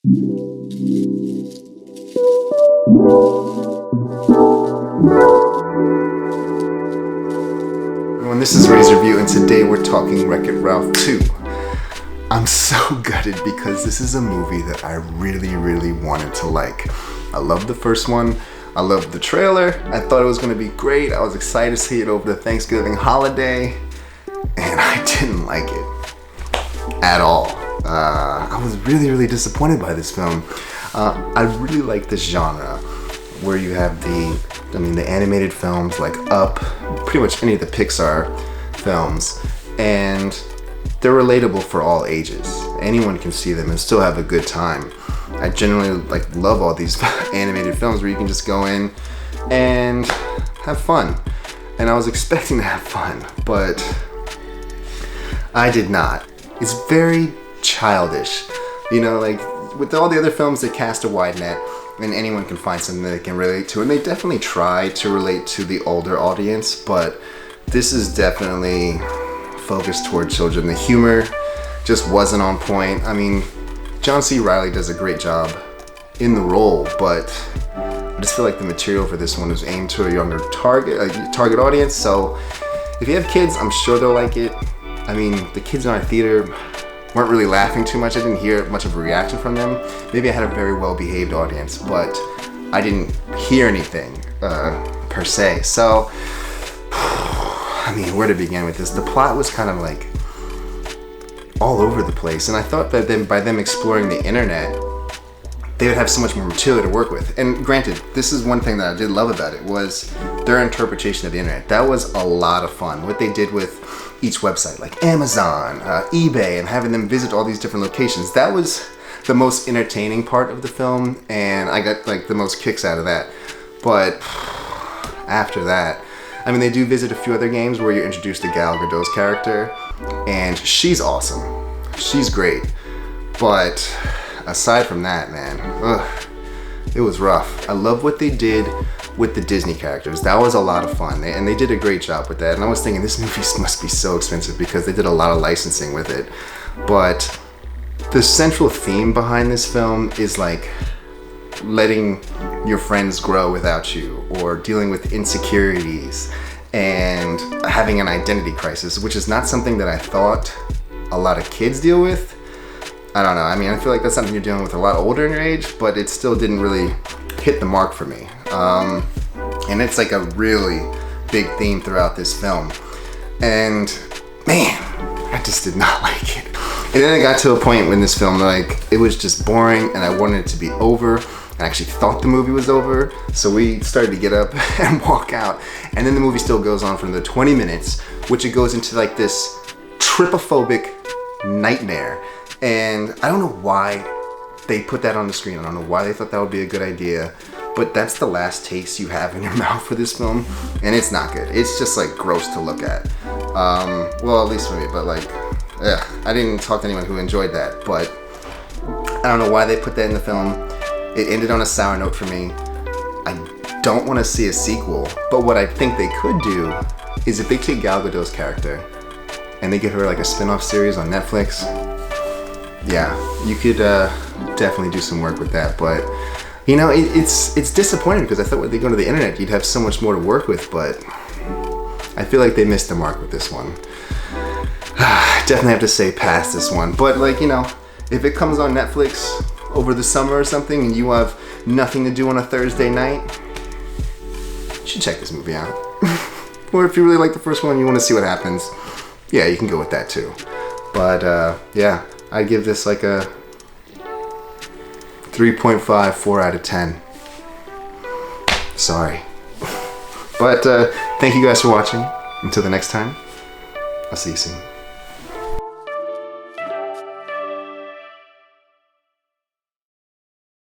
Everyone, this is Razerview, and today we're talking Wreck-It Ralph 2. I'm so gutted because this is a movie that I really wanted to like. I loved the first one. I loved the trailer. I thought it was going to be great. I was excited to see it over the Thanksgiving holiday, and I didn't like it at all. I was really disappointed by this film. I really like this genre where you have the animated films like Up, pretty much any of the Pixar films, and they're relatable for all ages. Anyone can see them and still have a good time. I generally love all these animated films where you can just go in and have fun. And I was expecting to have fun, but I did not. It's very childish. You know, with all the other films, they cast a wide net and anyone can find something that they can relate to. And they definitely try to relate to the older audience, but this is definitely focused toward children. The humor just wasn't on point. I mean, John C. Reilly does a great job in the role, but I just feel like the material for this one is aimed to a younger target audience. So if you have kids, I'm sure they'll like it. I mean, the kids in our theater weren't really laughing too much. I didn't hear much of a reaction from them. Maybe I had a very well-behaved audience, but I didn't hear anything per se. So, I mean, where to begin with this? The plot was kind of all over the place, and I thought that by them exploring the internet, they would have so much more material to work with. And granted, this is one thing that I did love about it, was their interpretation of the internet. That was a lot of fun. What they did with each website, like Amazon, eBay, and having them visit all these different locations. That was the most entertaining part of the film, and I got the most kicks out of that. But after that, I mean, they do visit a few other games where you're introduced to Gal Gadot's character, and she's awesome. She's great. But aside from that, man, it was rough. I love what they did with the Disney characters. That was a lot of fun, and they did a great job with that. And I was thinking, this movie must be so expensive because they did a lot of licensing with it. But the central theme behind this film is letting your friends grow without you, or dealing with insecurities and having an identity crisis, which is not something that I thought a lot of kids deal with. I don't know. I mean, I feel like that's something you're dealing with a lot older in your age, but it still didn't really hit the mark for me. And it's a really big theme throughout this film. And man, I just did not like it. And then it got to a point when this film, it was just boring and I wanted it to be over. I actually thought the movie was over, so we started to get up and walk out. And then the movie still goes on for another 20 minutes, which it goes into this tripophobic nightmare. And I don't know why they put that on the screen. I don't know why they thought that would be a good idea, but that's the last taste you have in your mouth for this film, and it's not good. It's just gross to look at. Well, at least for me, but I didn't talk to anyone who enjoyed that, but I don't know why they put that in the film. It ended on a sour note for me. I don't want to see a sequel, but what I think they could do is if they take Gal Gadot's character and they give her a spin-off series on Netflix, yeah, you could definitely do some work with that. But you know, it's disappointing because I thought when they go to the internet you'd have so much more to work with, but I feel like they missed the mark with this one. Definitely have to say pass this one. But you know, if it comes on Netflix over the summer or something and you have nothing to do on a Thursday night, you should check this movie out. Or if you really like the first one, you want to see what happens, yeah, you can go with that too. But yeah, I give this a 3.5, 4 out of 10. Sorry. But thank you guys for watching. Until the next time, I'll see you soon.